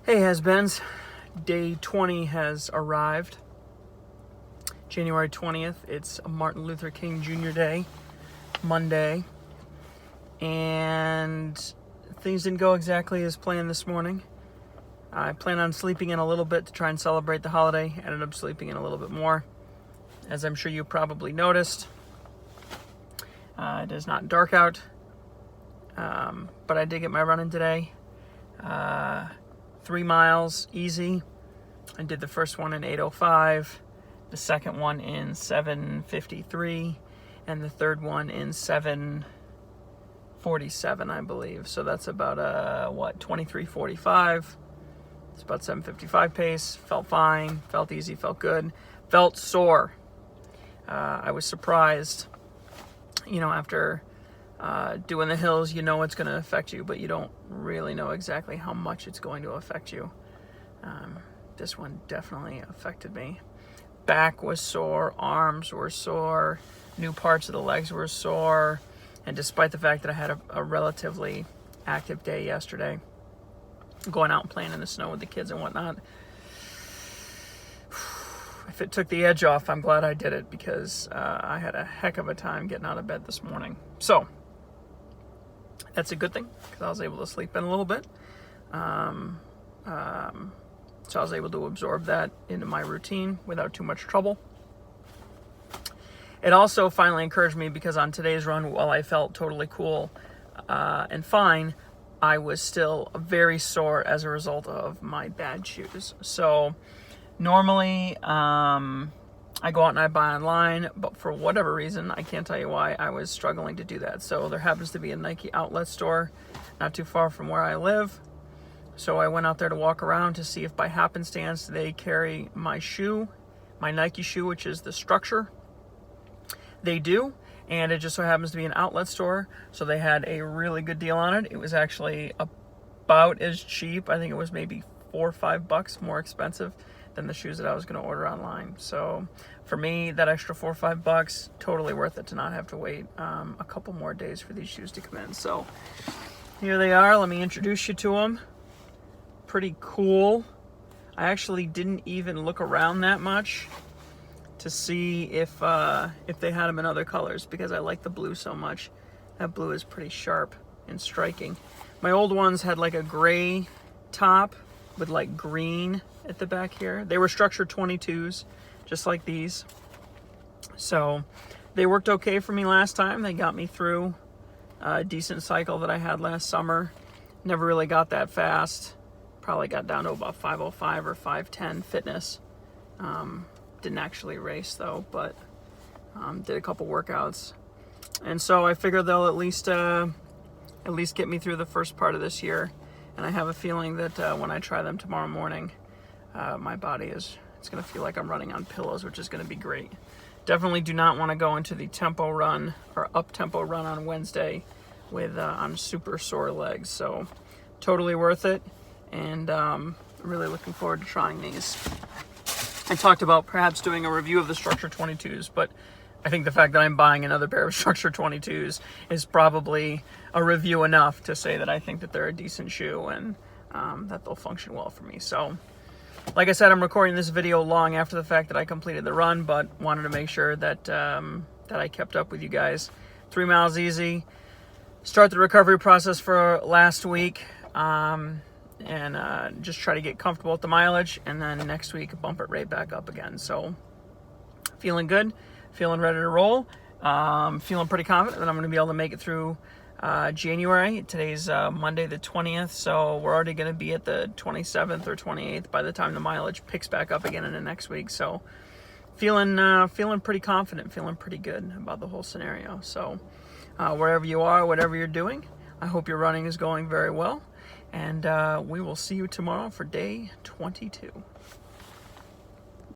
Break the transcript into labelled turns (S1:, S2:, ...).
S1: Hey has-beens, day 20 has arrived. January 20th, it's Martin Luther King Jr. Day, Monday. And things didn't go exactly as planned this morning. I planned on sleeping in a little bit to try and celebrate the holiday. Ended up sleeping in a little bit more. As I'm sure you probably noticed, it is not dark out. But I did get my run in today. 3 miles, easy. I did the first one in 8:05, the second one in 7:53, and the third one in 7:47, I believe. So that's about 23:45. It's about 7:55 pace. Felt fine, felt easy, felt good, felt sore. I was surprised, after doing the hills, it's going to affect you, but you don't really know exactly how much it's going to affect you. This one definitely affected me. Back was sore, arms were sore, new parts of the legs were sore, and despite the fact that I had a relatively active day yesterday, going out and playing in the snow with the kids and whatnot, if it took the edge off, I'm glad I did it, because I had a heck of a time getting out of bed this morning. So that's a good thing, because I was able to sleep in a little bit. So I was able to absorb that into my routine without too much trouble. It also finally encouraged me, because on today's run, while I felt totally cool and fine, I was still very sore as a result of my bad shoes. So normally, I go out and I buy online, but for whatever reason, I can't tell you why, I was struggling to do that. So there happens to be a Nike outlet store not too far from where I live. So I went out there to walk around to see if by happenstance they carry my shoe, my Nike shoe, which is the Structure. They do, and it just so happens to be an outlet store, so they had a really good deal on it. It was actually about as cheap. I think it was maybe $4 or $5 more expensive than the shoes that I was going to order online. So for me, that extra $4 or $5, totally worth it to not have to wait a couple more days for these shoes to come in. So here they are. Let me introduce you to them. Pretty cool. I actually didn't even look around that much to see if they had them in other colors, because I like the blue so much. That blue is pretty sharp and striking. My old ones had like a gray top with like green at the back here. They were Structure 22s, just like these. So they worked okay for me last time. They got me through a decent cycle that I had last summer. Never really got that fast. Probably got down to about 5:05 or 5:10 fitness. Didn't actually race though, but did a couple workouts. And so I figured they'll at least get me through the first part of this year. And I have a feeling that when I try them tomorrow morning, my body it's going to feel like I'm running on pillows, which is going to be great. Definitely do not want to go into the tempo run or up-tempo run on Wednesday with on super sore legs. So totally worth it, and really looking forward to trying these. I talked about perhaps doing a review of the Structure 22s, but I think the fact that I'm buying another pair of Structure 22s is probably a review enough to say that I think that they're a decent shoe and that they'll function well for me. So, like I said, I'm recording this video long after the fact that I completed the run, but wanted to make sure that that I kept up with you guys. 3 miles easy. Start the recovery process for last week, and just try to get comfortable with the mileage, and then next week bump it right back up again. So, feeling good. Feeling ready to roll. Feeling pretty confident that I'm going to be able to make it through January. Today's Monday the 20th, so we're already going to be at the 27th or 28th by the time the mileage picks back up again in the next week. So feeling pretty confident, feeling pretty good about the whole scenario. So wherever you are, whatever you're doing, I hope your running is going very well, and we will see you tomorrow for day 22.